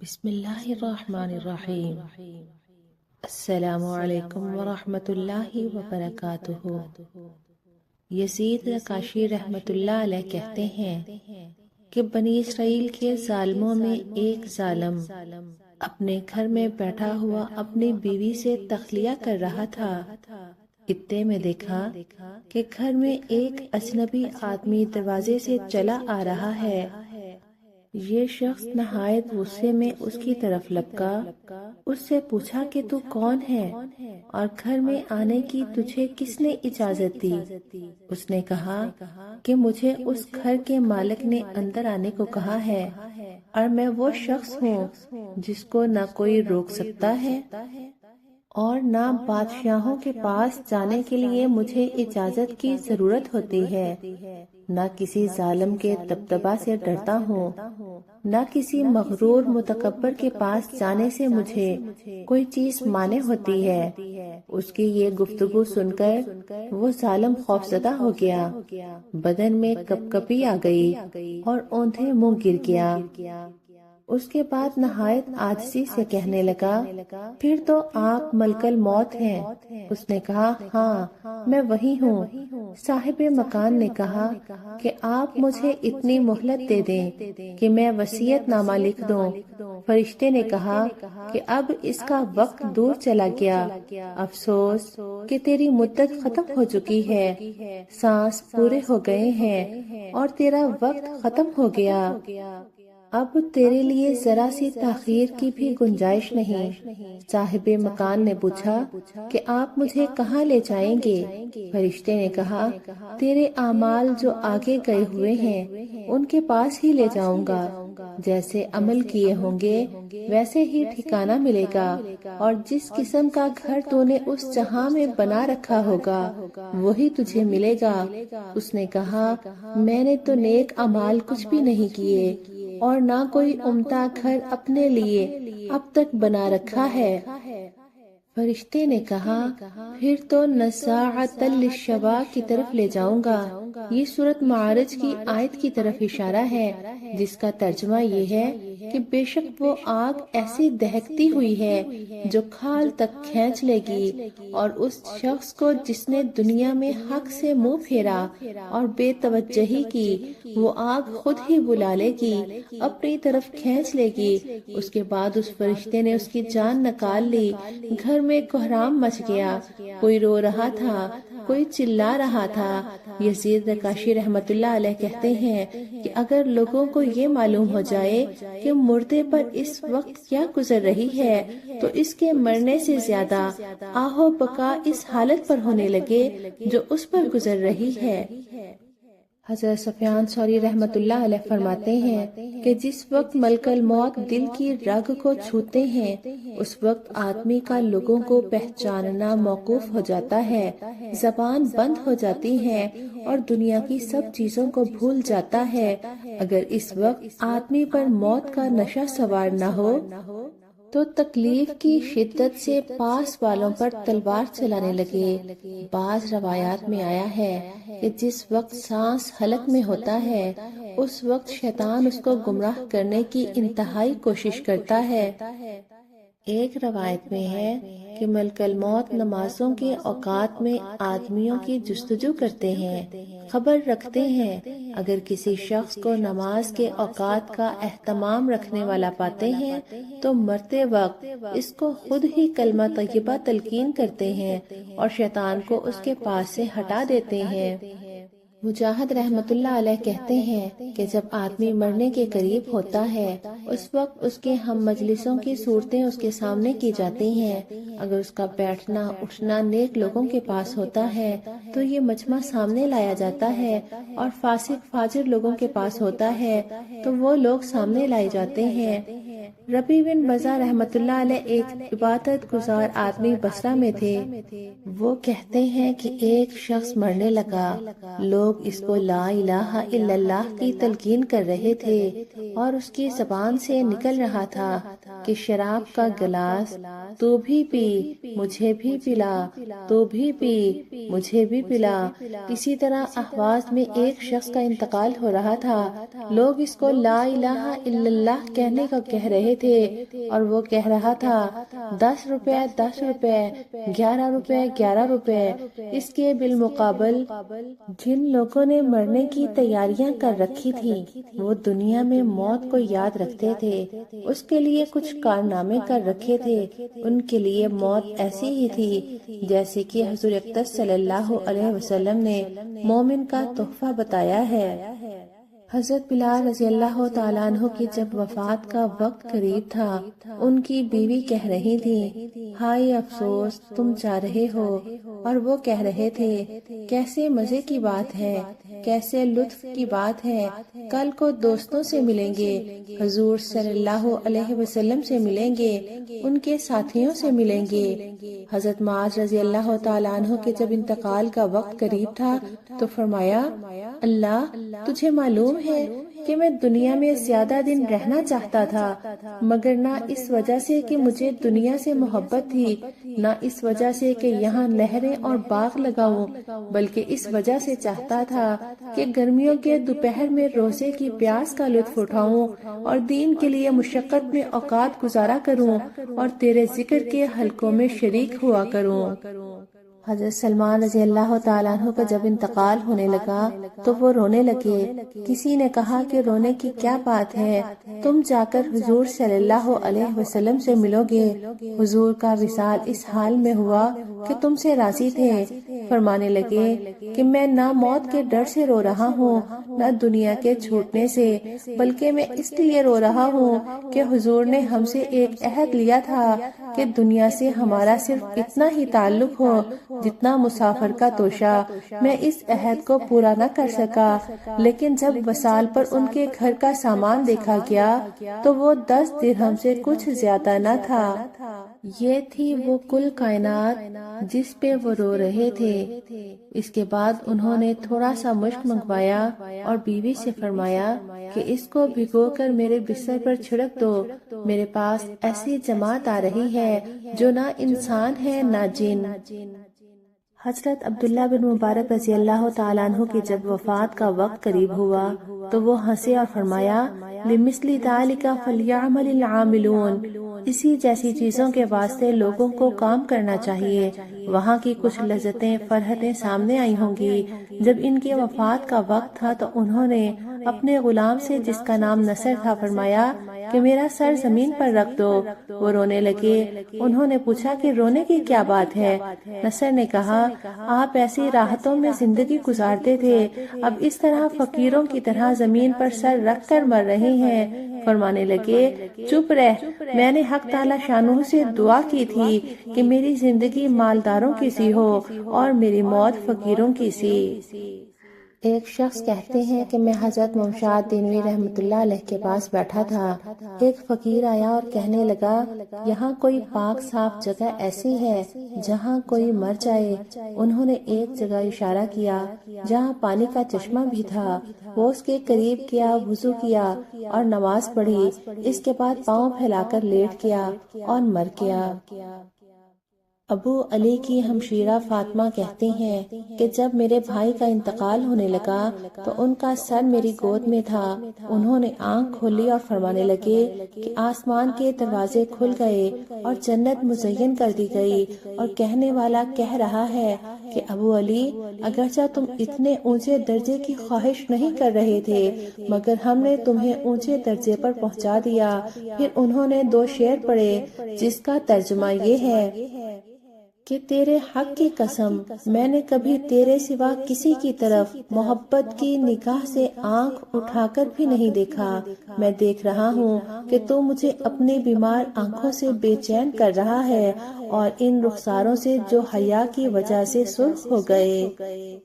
بسم اللہ الرحمن الرحیم۔ السلام علیکم ورحمۃ اللہ وبرکاتہ۔ یزید رکاشی رحمۃ اللہ علیہ کہتے ہیں کہ بنی اسرائیل کے ظالموں میں ایک ظالم اپنے گھر میں بیٹھا ہوا اپنی بیوی سے تخلیہ کر رہا تھا۔ اتے میں دیکھا کہ گھر میں ایک اجنبی آدمی دروازے سے چلا آ رہا ہے۔ یہ شخص نہایت غصے میں اس کی طرف لپکا، اس سے پوچھا کہ تو کون ہے اور گھر میں آنے کی تجھے کس نے اجازت دی؟ اس نے کہا کہ مجھے اس گھر کے مالک نے اندر آنے کو کہا ہے اور میں وہ شخص ہوں جس کو نہ کوئی روک سکتا ہے اور نہ بادشاہوں کے پاس جانے کے لیے مجھے اجازت کی ضرورت ہوتی ہے، نہ کسی ظالم کے دبدبہ سے ڈرتا ہوں، نہ کسی مغرور متکبر کے پاس جانے سے مجھے کوئی چیز مانے ہوتی ہے۔ اس کی یہ گفتگو سن کر وہ ظالم خوفزدہ ہو گیا، بدن میں کپکپی آ گئی اور اوندھے منہ گر گیا۔ اس کے بعد نہایت عاجزی سے کہنے لگا، پھر تو آپ ملک الموت ہیں؟ اس نے کہا، ہاں میں وہی ہوں۔ صاحب مکان نے کہا کہ آپ مجھے اتنی مہلت دے دیں کہ میں وصیت نامہ لکھ دوں۔ فرشتے نے کہا کہ اب اس کا وقت دور چلا گیا، افسوس کہ تیری مدت ختم ہو چکی ہے، سانس پورے ہو گئے ہیں اور تیرا وقت ختم ہو گیا، اب تیرے لیے ذرا سی تاخیر کی بھی گنجائش نہیں۔ صاحب مکان نے پوچھا کہ آپ مجھے کہاں لے جائیں گے؟ فرشتے نے کہا، تیرے اعمال جو آگے گئے ہوئے ہیں ان کے پاس ہی لے جاؤں گا، جیسے عمل کیے ہوں گے ویسے ہی ٹھکانہ ملے گا، اور جس قسم کا گھر تو نے اس جہاں میں بنا رکھا ہوگا وہی تجھے ملے گا۔ اس نے کہا، میں نے تو نیک اعمال کچھ بھی نہیں کیے اور نہ کوئی عمدہ گھر اپنے لیے اب تک بنا رکھا ہے۔ فرشتے نے کہا، پھر تو نزاعۃ للشوا کی طرف لے جاؤں گا۔ یہ سورۃ معارج کی آیت کی طرف اشارہ ہے جس کا ترجمہ یہ ہے کہ بے شک وہ آگ ایسی دہکتی ہوئی ہے جو کھال تک کھینچ لے گی، اور اس شخص کو جس نے دنیا میں حق سے منہ پھیرا اور بے توجہی کی، وہ آگ خود ہی بلا لے گی، اپنی طرف کھینچ لے گی۔ اس کے بعد اس فرشتے نے اس کی جان نکال لی۔ گھر میں کوہرام مچ گیا، کوئی رو رہا تھا، کوئی چلا رہا تھا۔ یزید رکاشی رحمت اللہ علیہ کہتے ہیں کہ اگر لوگوں کو یہ معلوم ہو جائے کہ مردے پر اس وقت کیا گزر رہی ہے تو اس کے مرنے سے زیادہ آہو بکا اس حالت پر ہونے لگے جو اس پر گزر رہی ہے۔ حضرت سفیان ثوری رحمت اللہ علیہ فرماتے ہیں کہ جس وقت ملک الموت دل کی رگ کو چھوتے ہیں اس وقت آدمی کا لوگوں کو پہچاننا موقوف ہو جاتا ہے، زبان بند ہو جاتی ہے اور دنیا کی سب چیزوں کو بھول جاتا ہے۔ اگر اس وقت آدمی پر موت کا نشہ سوار نہ ہو تو تکلیف کی شدت سے پاس والوں پر تلوار چلانے لگے۔ بعض روایات میں آیا ہے کہ جس وقت سانس حلق میں ہوتا ہے اس وقت شیطان اس کو گمراہ کرنے کی انتہائی کوشش کرتا ہے۔ ایک روایت میں ہے کہ ملک الموت نمازوں کے اوقات میں آدمیوں کی جستجو کرتے ہیں، خبر رکھتے ہیں۔ اگر کسی شخص کو نماز کے اوقات کا اہتمام رکھنے والا پاتے ہیں تو مرتے وقت اس کو خود ہی کلمہ طیبہ تلقین کرتے ہیں اور شیطان کو اس کے پاس سے ہٹا دیتے ہیں۔ مجاہد رحمت اللہ علیہ کہتے ہیں کہ جب آدمی مرنے کے قریب ہوتا ہے اس وقت اس کے ہم مجلسوں کی صورتیں اس کے سامنے کی جاتی ہیں۔ اگر اس کا بیٹھنا اٹھنا نیک لوگوں کے پاس ہوتا ہے تو یہ مجمع سامنے لایا جاتا ہے، اور فاسق فاجر لوگوں کے پاس ہوتا ہے تو وہ لوگ سامنے لائے جاتے ہیں۔ ربی بن بزہ رحمت اللہ علیہ ایک عبادت گزار آدمی بصرہ میں تھے۔ وہ کہتے ہیں کہ ایک شخص مرنے لگا، لوگ اس کو لا الہ الا اللہ کی تلقین کر رہے تھے اور اس کی زبان سے نکل رہا تھا کہ شراب کا گلاس تو بھی پی، مجھے بھی پلا، تو بھی پی، مجھے بھی پلا۔ اسی طرح احواز میں ایک شخص کا انتقال ہو رہا تھا، لوگ اس کو لا الہ الا اللہ کہنے کا کہہ رہے تھے اور وہ کہہ رہا تھا 10 روپے 10 روپے 11 روپے 11 روپے۔ اس کے بالمقابل جن لوگوں نے مرنے کی تیاریاں کر رکھی تھی وہ دنیا میں موت کو یاد رکھتے تھے، اس کے لیے کچھ کارنامے کر رکھے تھے، ان کے لیے موت ایسی ہی تھی جیسے کہ حضور اقدس صلی اللہ علیہ وسلم نے مومن کا تحفہ بتایا ہے۔ حضرت بلال رضی اللہ تعالیٰ عنہ کی جب وفات کا وقت قریب تھا، ان کی بیوی کہہ رہی تھی ہائے افسوس تم جا رہے ہو، اور وہ کہہ رہے تھے کیسے مزے کی بات ہے، کیسے لطف کی بات ہے، کل کو دوستوں سے ملیں گے، حضور صلی اللہ علیہ وسلم سے ملیں گے، ان کے ساتھیوں سے ملیں گے۔ حضرت معاذ رضی اللہ تعالیٰ عنہ کے جب انتقال کا وقت قریب تھا تو فرمایا اللہ تجھے معلوم ہے کہ میں دنیا میں زیادہ دن رہنا چاہتا تھا، مگر نہ اس وجہ سے کہ مجھے دنیا سے محبت تھی، نہ اس وجہ سے کہ یہاں نہریں اور باغ لگاؤں، بلکہ اس وجہ سے چاہتا تھا کہ گرمیوں کے دوپہر میں روزے کی پیاس کا لطف اٹھاؤں اور دین کے لیے مشقت میں اوقات گزارا کروں اور تیرے ذکر کے حلقوں میں شریک ہوا کروں۔ حضرت سلمان رضی اللہ تعالیٰ عنہ کا جب انتقال ہونے لگا تو وہ رونے لگے۔ کسی نے کہا کہ رونے کی کیا بات ہے، تم جا کر حضور صلی اللہ علیہ وسلم سے ملو گے۔ حضور کا وصال اس حال میں ہوا کہ تم سے راضی تھے، فرمانے لگے کہ میں نہ موت کے ڈر سے رو رہا ہوں نہ دنیا کے چھوٹنے سے، بلکہ میں اس لیے رو رہا ہوں کہ حضور نے ہم سے ایک عہد لیا تھا کہ دنیا سے ہمارا صرف اتنا ہی تعلق ہو جتنا مسافر کا توشہ۔ میں اس عہد کو پورا نہ کر سکا، لیکن جب وصال پر ان کے گھر کا سامان دیکھا گیا تو وہ 10 درہم سے کچھ زیادہ نہ تھا۔ یہ تھی وہ کل کائنات جس پہ وہ رو رہے تھے۔ اس کے بعد انہوں نے تھوڑا سا مشک منگوایا اور بیوی سے فرمایا کہ اس کو بھگو کر میرے بستر پر چھڑک دو، میرے پاس ایسی جماعت آ رہی ہے جو نہ انسان ہے نہ جن۔ حضرت عبداللہ بن مبارک رضی اللہ تعالیٰ عنہ کی جب وفات کا وقت قریب ہوا تو وہ ہنسے اور فرمایا لِمِثْلِ ذَلِكَ فَلْيَعْمَلِ الْعَامِلُونَ، اسی جیسی چیزوں کے واسطے لوگوں کو کام کرنا چاہیے۔ وہاں کی کچھ لذتیں فرحتیں سامنے آئی ہوں گی۔ جب ان کی وفات کا وقت تھا تو انہوں نے اپنے غلام سے جس کا نام نصر تھا فرمایا کہ میرا سر زمین پر رکھ دو۔ وہ رونے لگے۔ انہوں نے پوچھا کہ رونے کی کیا بات ہے؟ نصر نے کہا آپ ایسی راحتوں میں زندگی گزارتے تھے، اب اس طرح فقیروں کی طرح زمین پر سر رکھ کر مر رہے ہیں۔ فرمانے لگے چپ رہ، میں نے حق تعالی شانہ سے دعا کی تھی کہ میری زندگی مالداروں کی سی ہو اور میری موت فقیروں کی سی۔ ایک شخص کہتے ہیں کہ میں حضرت ممشاد دینوی رحمۃ اللہ علیہ کے پاس بیٹھا تھا۔ ایک فقیر آیا اور کہنے لگا یہاں کوئی پاک صاف جگہ ایسی ہے جہاں کوئی مر جائے؟ انہوں نے ایک جگہ اشارہ کیا جہاں پانی کا چشمہ بھی تھا۔ وہ اس کے قریب گیا، وضو کیا اور نماز پڑھی، اس کے بعد پاؤں پھیلا کر لیٹ گیا اور مر گیا۔ ابو علی کی ہمشیرہ فاطمہ کہتی ہیں کہ جب میرے بھائی کا انتقال ہونے لگا تو ان کا سر میری گود میں تھا۔ انہوں نے آنکھ کھولی اور فرمانے لگے کہ آسمان کے دروازے کھل گئے اور جنت مزین کر دی گئی، اور کہنے والا کہہ رہا ہے کہ ابو علی اگرچہ تم اتنے اونچے درجے کی خواہش نہیں کر رہے تھے مگر ہم نے تمہیں اونچے درجے پر پہنچا دیا۔ پھر انہوں نے 2 شعر پڑھے جس کا ترجمہ یہ ہے کہ تیرے حق کی قسم میں نے کبھی تیرے سوا کسی کی طرف محبت کی نگاہ سے آنکھ اٹھا کر بھی نہیں دیکھا۔ میں دیکھ رہا ہوں کہ تو مجھے اپنی بیمار آنکھوں سے بے چین کر رہا ہے اور ان رخساروں سے جو حیا کی وجہ سے سرخ ہو گئے۔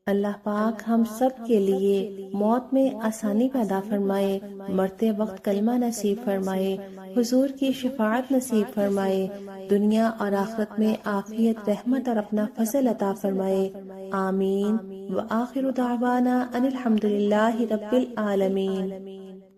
اللہ پاک ہم سب کے لیے موت میں آسانی پیدا فرمائے، مرتے وقت کلمہ نصیب فرمائے، حضور کی شفاعت نصیب فرمائے، دنیا اور آخرت میں عافیت، رحمت اور اپنا فضل عطا فرمائے، آمین۔ وآخر دعوانا ان الحمدللہ رب العالمین۔